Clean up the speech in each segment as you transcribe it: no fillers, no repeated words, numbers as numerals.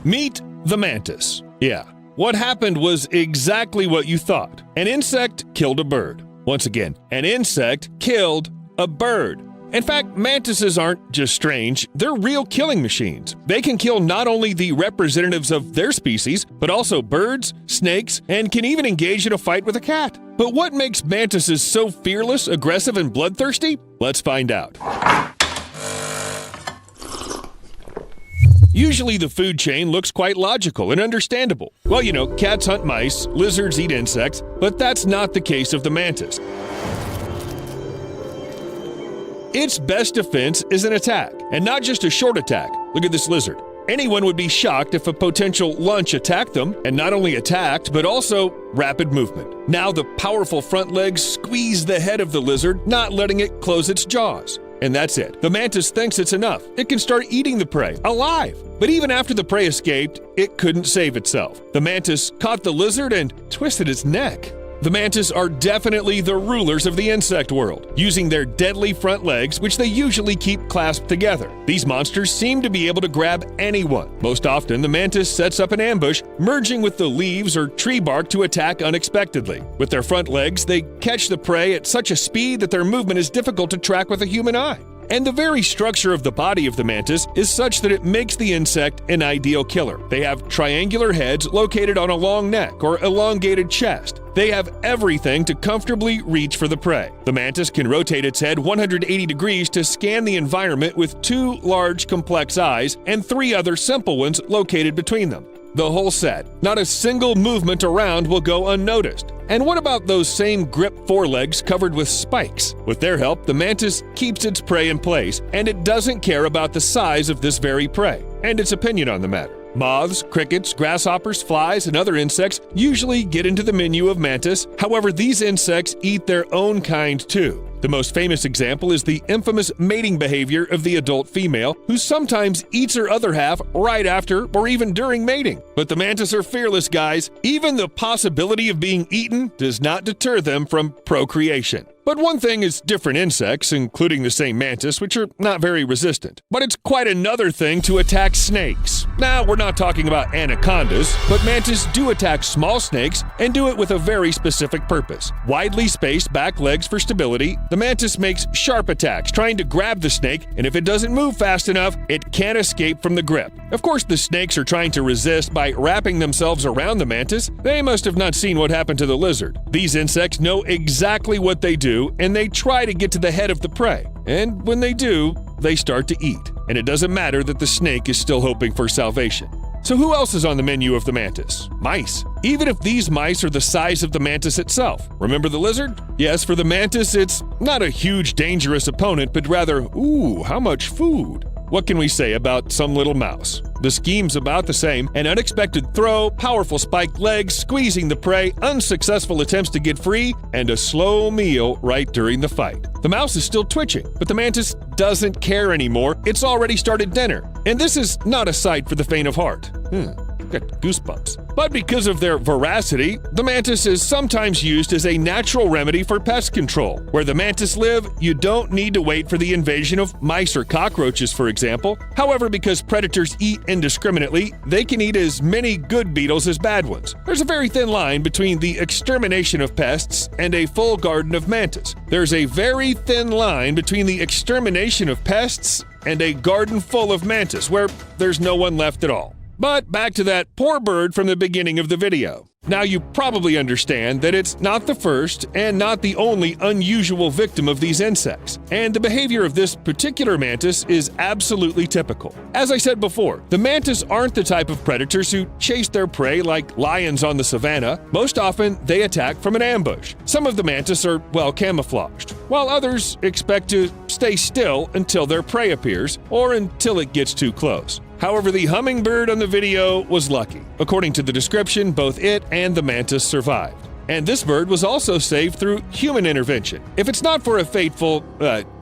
Meet the mantis. Yeah, what happened was exactly what you thought. An insect killed a bird. Once again, an insect killed a bird. In fact, mantises aren't just strange, they're real killing machines. They can kill not only the representatives of their species, but also birds, snakes, and can even engage in a fight with a cat. But what makes mantises so fearless, aggressive, and bloodthirsty? Let's find out. Usually the food chain looks quite logical and understandable. Well, you know, cats hunt mice, lizards eat insects, but that's not the case of the mantis. Its best defense is an attack, and not just a short attack. Look at this lizard. Anyone would be shocked if a potential lunch attacked them, and not only attacked, but also rapid movement. Now the powerful front legs squeeze the head of the lizard, not letting it close its jaws. And that's it. The mantis thinks it's enough. It can start eating the prey, alive. But even after the prey escaped, it couldn't save itself. The mantis caught the lizard and twisted its neck. The mantis are definitely the rulers of the insect world, using their deadly front legs, which they usually keep clasped together. These monsters seem to be able to grab anyone. Most often, the mantis sets up an ambush, merging with the leaves or tree bark to attack unexpectedly. With their front legs, they catch the prey at such a speed that their movement is difficult to track with a human eye. And the very structure of the body of the mantis is such that it makes the insect an ideal killer. They have triangular heads located on a long neck or elongated chest. They have everything to comfortably reach for the prey. The mantis can rotate its head 180 degrees to scan the environment with 2 large complex eyes and 3 other simple ones located between them. The whole set. Not a single movement around will go unnoticed. And what about those same grip forelegs covered with spikes? With their help, the mantis keeps its prey in place, and it doesn't care about the size of this very prey and its opinion on the matter. Moths, crickets, grasshoppers, flies, and other insects usually get into the menu of mantis. However, these insects eat their own kind too. The most famous example is the infamous mating behavior of the adult female, who sometimes eats her other half right after or even during mating. But the mantis are fearless, guys. Even the possibility of being eaten does not deter them from procreation. But one thing is different insects, including the same mantis, which are not very resistant. But it's quite another thing to attack snakes. Now, we're not talking about anacondas, but mantis do attack small snakes and do it with a very specific purpose. Widely spaced back legs for stability, the mantis makes sharp attacks, trying to grab the snake, and if it doesn't move fast enough, it can't escape from the grip. Of course, the snakes are trying to resist by wrapping themselves around the mantis. They must have not seen what happened to the lizard. These insects know exactly what they do, and they try to get to the head of the prey. And when they do, they start to eat. And it doesn't matter that the snake is still hoping for salvation. So who else is on the menu of the mantis? Mice. Even if these mice are the size of the mantis itself. Remember the lizard? Yes, for the mantis, it's not a huge, dangerous opponent, but rather, ooh, how much food? What can we say about some little mouse? The scheme's about the same: an unexpected throw, powerful spiked legs, squeezing the prey, unsuccessful attempts to get free, and a slow meal right during the fight. The mouse is still twitching, but the mantis doesn't care anymore. It's already started dinner. And this is not a sight for the faint of heart. Got goosebumps. But because of their voracity, the mantis is sometimes used as a natural remedy for pest control. Where the mantis live, you don't need to wait for the invasion of mice or cockroaches, for example. However, because predators eat indiscriminately, they can eat as many good beetles as bad ones. There's a very thin line between the extermination of pests and a full garden of mantis. There's a very thin line between the extermination of pests and a garden full of mantis, where there's no one left at all. But back to that poor bird from the beginning of the video. Now you probably understand that it's not the first and not the only unusual victim of these insects, and the behavior of this particular mantis is absolutely typical. As I said before, the mantis aren't the type of predators who chase their prey like lions on the savannah. Most often, they attack from an ambush. Some of the mantis are well camouflaged, while others expect to stay still until their prey appears or until it gets too close. However, the hummingbird on the video was lucky. According to the description, both it and the mantis survived. And this bird was also saved through human intervention. If it's not for a fateful,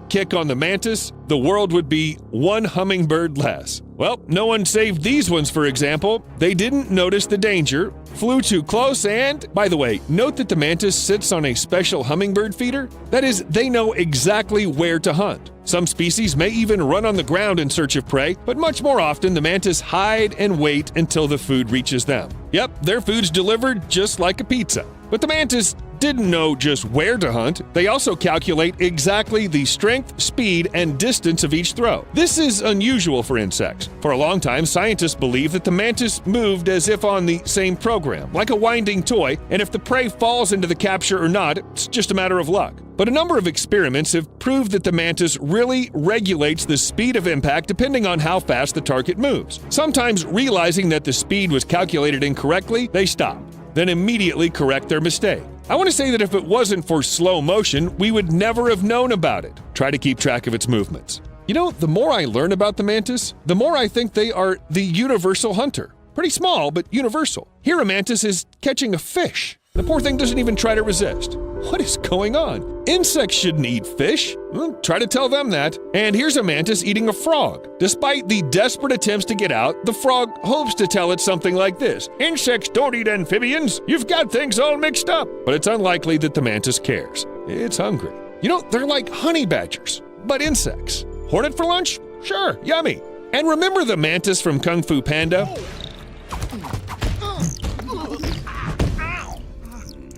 kick on the mantis, the world would be one hummingbird less. Well, no one saved these ones, for example. They didn't notice the danger, flew too close, and, by the way, note that the mantis sits on a special hummingbird feeder. That is, they know exactly where to hunt. Some species may even run on the ground in search of prey, but much more often the mantis hide and wait until the food reaches them. Yep, their food's delivered just like a pizza. But the mantis didn't know just where to hunt. They also calculate exactly the strength, speed, and distance of each throw. This is unusual for insects. For a long time, scientists believed that the mantis moved as if on the same program, like a winding toy, and if the prey falls into the capture or not, it's just a matter of luck. But a number of experiments have proved that the mantis really regulates the speed of impact depending on how fast the target moves. Sometimes, realizing that the speed was calculated incorrectly, they stop, then immediately correct their mistake. I want to say that if it wasn't for slow motion, we would never have known about it. Try to keep track of its movements. You know, the more I learn about the mantis, the more I think they are the universal hunter. Pretty small, but universal. Here a mantis is catching a fish. The poor thing doesn't even try to resist. What is going on? Insects shouldn't eat fish. Well, try to tell them that. And here's a mantis eating a frog. Despite the desperate attempts to get out, the frog hopes to tell it something like this: "Insects don't eat amphibians. You've got things all mixed up." But it's unlikely that the mantis cares. It's hungry. You know, they're like honey badgers, but insects. Hornet for lunch? Sure, yummy. And remember the mantis from Kung Fu Panda?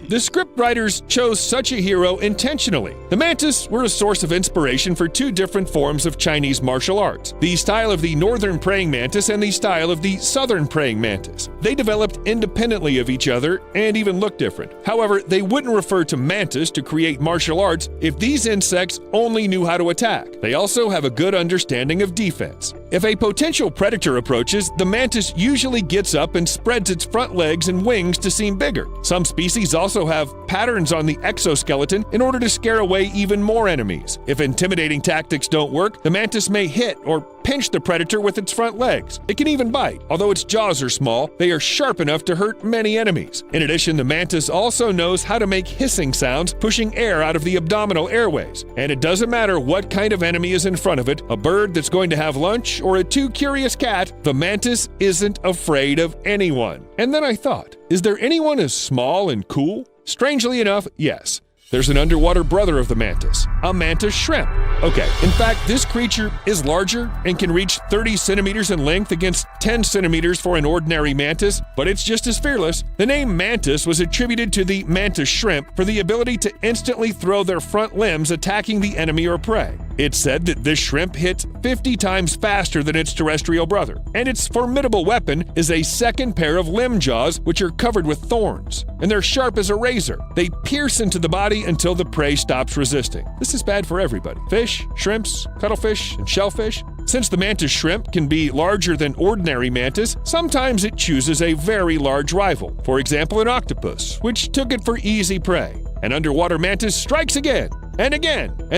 The scriptwriters chose such a hero intentionally. The mantis were a source of inspiration for two different forms of Chinese martial arts: the style of the northern praying mantis and the style of the southern praying mantis. They developed independently of each other and even looked different. However, they wouldn't refer to mantis to create martial arts if these insects only knew how to attack. They also have a good understanding of defense. If a potential predator approaches, the mantis usually gets up and spreads its front legs and wings to seem bigger. Some species also have patterns on the exoskeleton in order to scare away even more enemies. If intimidating tactics don't work, the mantis may hit or pinch the predator with its front legs. It can even bite. Although its jaws are small, they are sharp enough to hurt many enemies. In addition, the mantis also knows how to make hissing sounds, pushing air out of the abdominal airways. And it doesn't matter what kind of enemy is in front of it, a bird that's going to have lunch or a too curious cat, the mantis isn't afraid of anyone. And then I thought, is there anyone as small and cool? Strangely enough, yes. There's an underwater brother of the mantis, a mantis shrimp. Okay, in fact, this creature is larger and can reach 30 centimeters in length against 10 centimeters for an ordinary mantis, but it's just as fearless. The name mantis was attributed to the mantis shrimp for the ability to instantly throw their front limbs attacking the enemy or prey. It's said that this shrimp hits 50 times faster than its terrestrial brother, and its formidable weapon is a second pair of limb jaws which are covered with thorns, and they're sharp as a razor. They pierce into the body until the prey stops resisting. This is bad for everybody: fish, shrimps, cuttlefish, and shellfish. Since the mantis shrimp can be larger than ordinary mantis, sometimes it chooses a very large rival. For example, an octopus, which took it for easy prey. An underwater mantis strikes again, and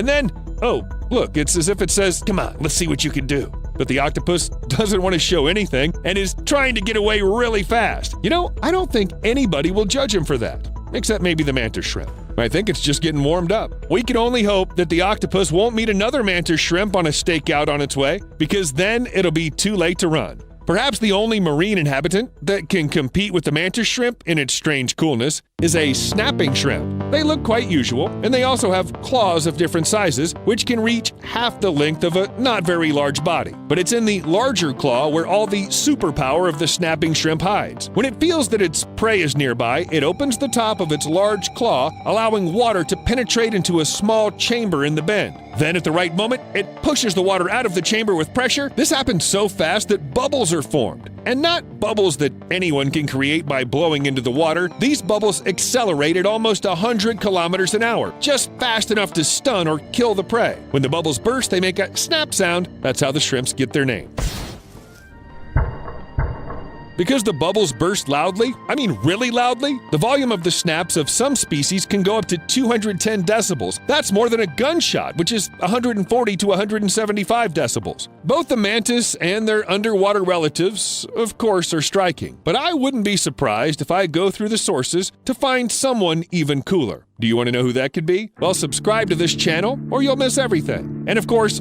then, oh, look, it's as if it says, "Come on, let's see what you can do." But the octopus doesn't want to show anything and is trying to get away really fast. You know, I don't think anybody will judge him for that, except maybe the mantis shrimp. I think it's just getting warmed up. We can only hope that the octopus won't meet another mantis shrimp on a stakeout on its way, because then it'll be too late to run. Perhaps the only marine inhabitant that can compete with the mantis shrimp in its strange coolness is a snapping shrimp. They look quite usual, and they also have claws of different sizes, which can reach half the length of a not very large body. But it's in the larger claw where all the superpower of the snapping shrimp hides. When it feels that its prey is nearby, it opens the top of its large claw, allowing water to penetrate into a small chamber in the bend. Then at the right moment, it pushes the water out of the chamber with pressure. This happens so fast that bubbles are formed. And not bubbles that anyone can create by blowing into the water. These bubbles accelerate at almost 100 kilometers an hour, just fast enough to stun or kill the prey. When the bubbles burst, they make a snap sound. That's how the shrimps get their name. Because the bubbles burst loudly, I mean really loudly, the volume of the snaps of some species can go up to 210 decibels. That's more than a gunshot, which is 140 to 175 decibels. Both the mantis and their underwater relatives, of course, are striking. But I wouldn't be surprised if I go through the sources to find someone even cooler. Do you want to know who that could be? Well, subscribe to this channel or you'll miss everything. And of course,